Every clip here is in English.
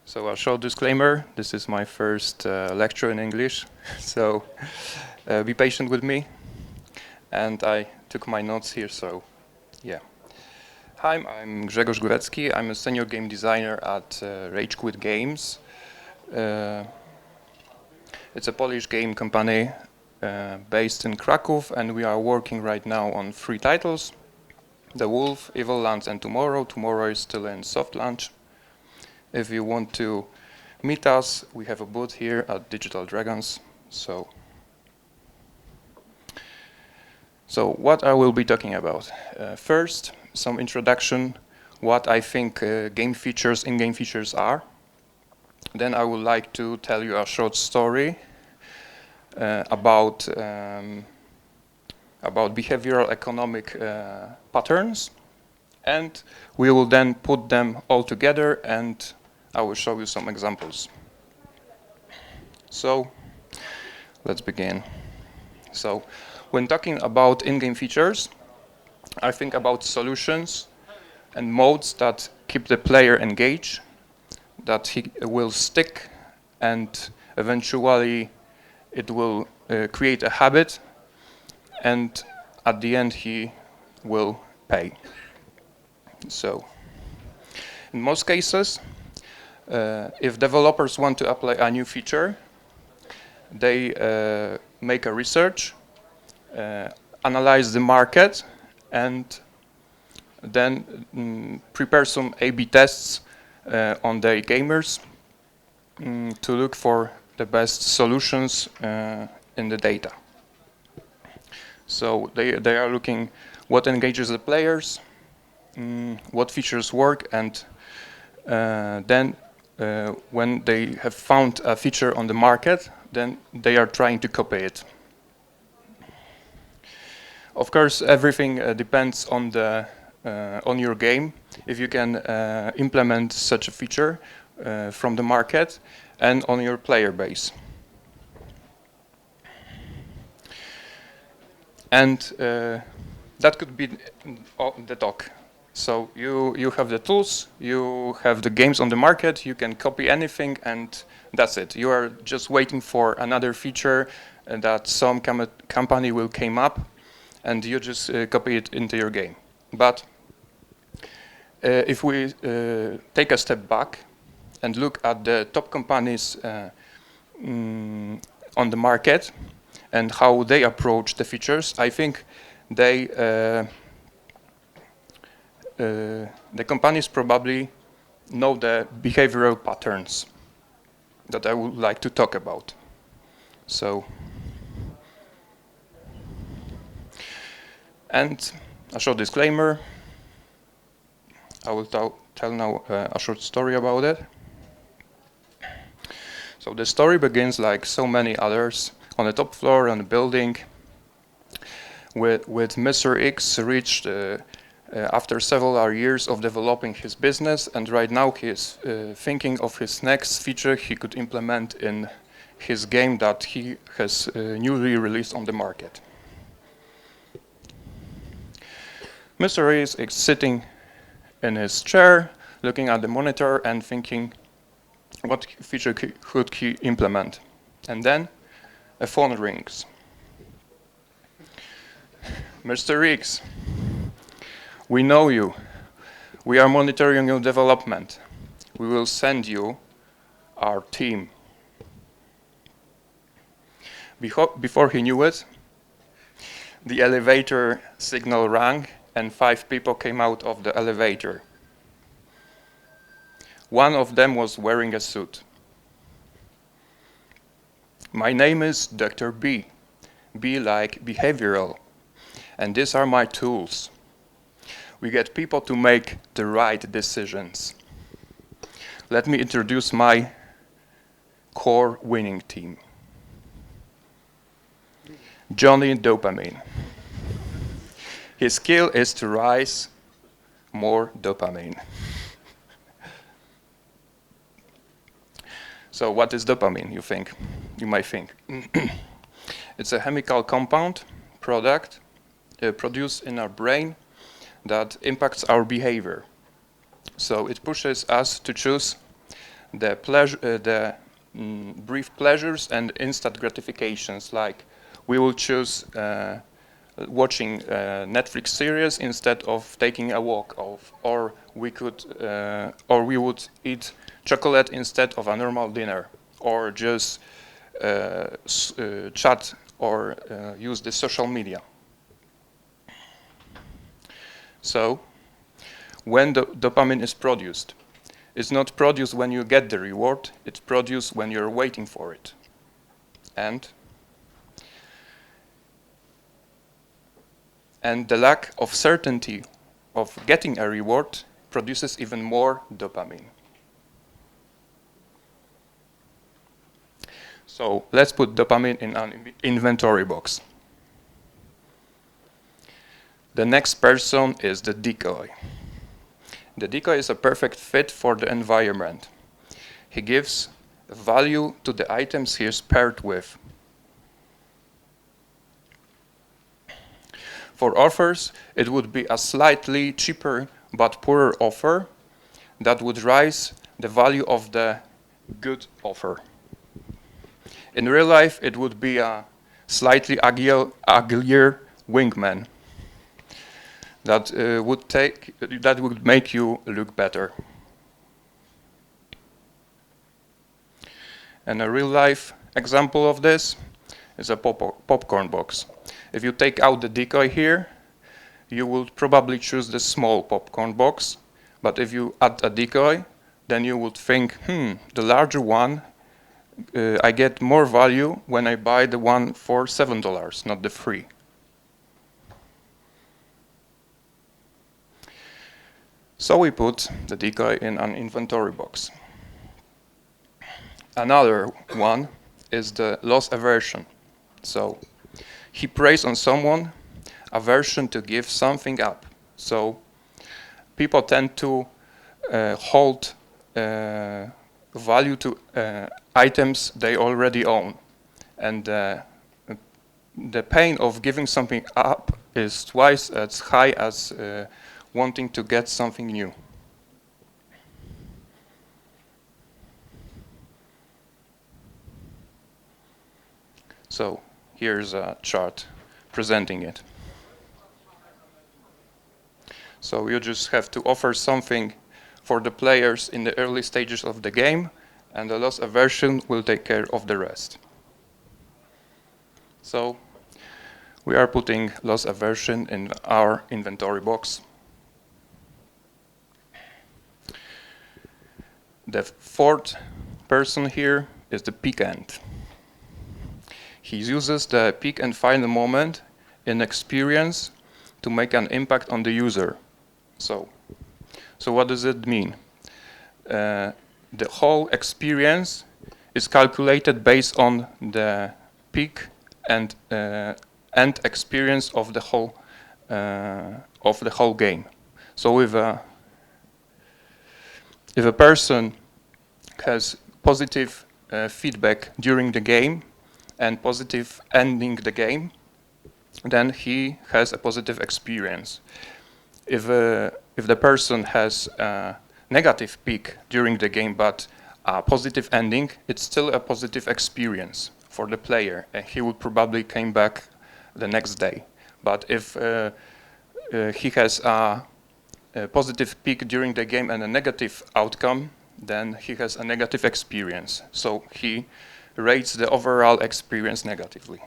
So a short disclaimer, this is my first lecture in English, so be patient with me. And I took my notes here, so yeah. Hi, I'm Grzegorz Gorecki. I'm a senior game designer at Rage Quit Games. It's a Polish game company based in Kraków, and we are working right now on 3 titles. The Wolf, Evil Lands, and Tomorrow. Tomorrow is still in soft launch. If you want to meet us, we have a booth here at Digital Dragons. So what I will be talking about. First, some introduction, what I think game features, in-game features are. Then I would like to tell you a short story about behavioral economic patterns. And we will then put them all together and I will show you some examples. So let's begin. So when talking about in-game features, I think about solutions and modes that keep the player engaged, that he will stick, and eventually it will create a habit, and at the end he will pay. So in most cases, if developers want to apply a new feature, they make a research, analyze the market, and then prepare some A/B tests on their gamers to look for the best solutions in the data. So they are looking what engages the players, what features work, and then when they have found a feature on the market, then they are trying to copy it. Of course, everything depends on the on your game. If you can implement such a feature from the market and on your player base. And that could be the talk. So you have the tools, you have the games on the market, you can copy anything, and that's it. You are just waiting for another feature that some company will come up, and you just copy it into your game. But if we take a step back and look at the top companies on the market and how they approach the features, I think the companies probably know the behavioral patterns that I would like to talk about. So, and a short disclaimer. I will tell now a short story about it. So the story begins like so many others on the top floor on the building with Mr. X reached after several years of developing his business, and right now he is thinking of his next feature he could implement in his game that he has newly released on the market. Mr. X is sitting in his chair, looking at the monitor and thinking what feature could he implement. And then a phone rings. Mr. X, we know you. We are monitoring your development. We will send you our team. Before he knew it, the elevator signal rang and 5 people came out of the elevator. One of them was wearing a suit. My name is Dr. B. B like behavioral. And these are my tools. We get people to make the right decisions. Let me introduce my core winning team. Johnny Dopamine. His skill is to rise more dopamine. So what is dopamine, you might think? It's a chemical compound product produced in our brain that impacts our behavior. So it pushes us to choose brief pleasures and instant gratifications, like we will choose watching a Netflix series instead of taking a walk, or we would eat chocolate instead of a normal dinner, or just chat or use the social media. So, when the dopamine is produced, it's not produced when you get the reward, it's produced when you're waiting for it. And the lack of certainty of getting a reward produces even more dopamine. So let's put dopamine in an inventory box. The next person is the decoy. The decoy is a perfect fit for the environment. He gives value to the items he is paired with. For offers, it would be a slightly cheaper but poorer offer that would raise the value of the good offer. In real life, it would be a slightly uglier wingman that would make you look better. And a real life example of this is a popcorn box. If you take out the decoy here, you would probably choose the small popcorn box, but if you add a decoy, then you would think, the larger one, I get more value when I buy the one for $7, not the $3. So we put the decoy in an inventory box. Another one is the loss aversion. So he preys on someone, aversion to give something up. So people tend to hold value to items they already own. And the pain of giving something up is twice as high as wanting to get something new. So here's a chart presenting it. So you just have to offer something for the players in the early stages of the game, and the loss aversion will take care of the rest. So we are putting loss aversion in our inventory box. The fourth person here is the peekant. He uses the peak and final moment in experience to make an impact on the user. So what does it mean? The whole experience is calculated based on the peak and end experience of the whole game. So if a person has positive feedback during the game and positive ending the game, then he has a positive experience. If the person has a negative peak during the game but a positive ending, it's still a positive experience for the player, and he would probably come back the next day. But if he has a positive peak during the game and a negative outcome, then he has a negative experience. So he rates the overall experience negatively.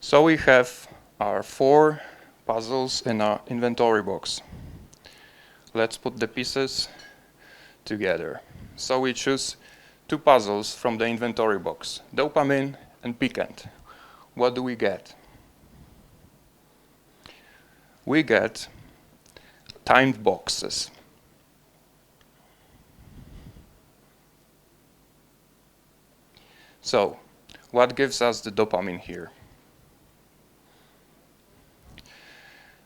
So we have our 4 puzzles in our inventory box. Let's put the pieces together. So we choose 2 puzzles from the inventory box, dopamine and peekant. What do we get? We get timed boxes. So, what gives us the dopamine here?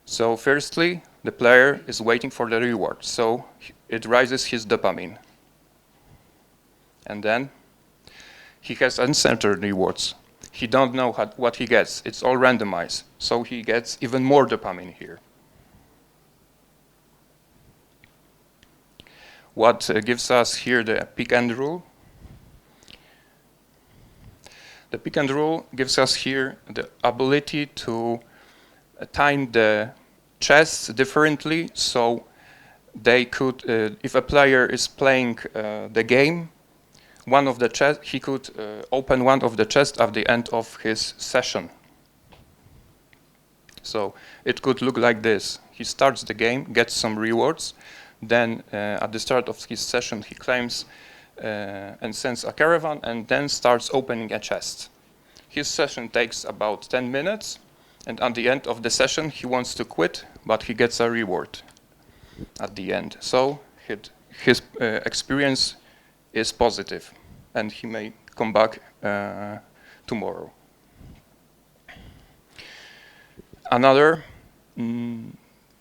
So, firstly, the player is waiting for the reward, so it rises his dopamine. And then, he has uncertain rewards. He don't know what he gets. It's all randomized, so he gets even more dopamine here. what gives us here the pick and rule. The pick and rule gives us here the ability to time the chests differently, so they could, if a player is playing the game, one of the chests, he could open one of the chests at the end of his session. So it could look like this. He starts the game, gets some rewards, then at the start of his session he claims and sends a caravan, and then starts opening a chest. His session takes about 10 minutes, and at the end of the session he wants to quit, but he gets a reward at the end. So his experience is positive, and he may come back tomorrow. Another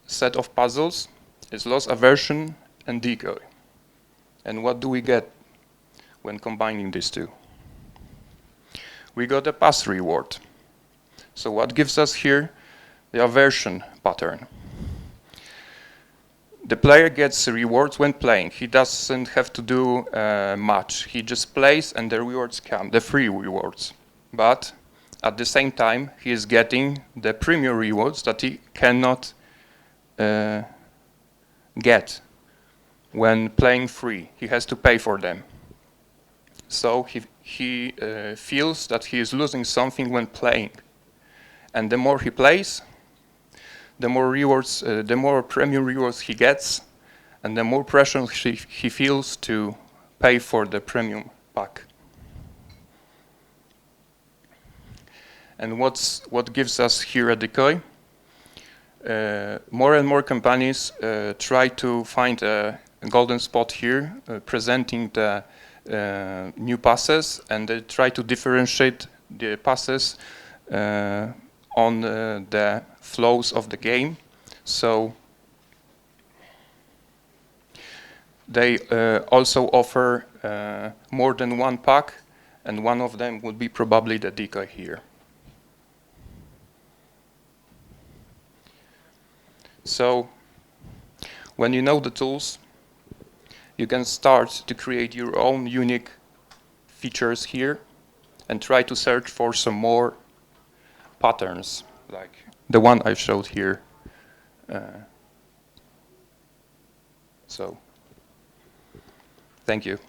set of puzzles is loss aversion and decoy. And what do we get when combining these two? We got a pass reward. So what gives us here the aversion pattern? The player gets rewards when playing. He doesn't have to do much. He just plays and the rewards come, the free rewards. But at the same time, he is getting the premium rewards that he cannot get when playing free. He has to pay for them. So he feels that he is losing something when playing. And the more he plays, the more rewards, the more premium rewards he gets, and the more pressure he feels to pay for the premium pack. And what gives us here a decoy? More and more companies try to find a golden spot here, presenting the new passes, and they try to differentiate the passes on the flows of the game. So they also offer more than one pack, and one of them would be probably the decoy here. So when you know the tools, you can start to create your own unique features here and try to search for some more patterns like the one I showed here. So, thank you.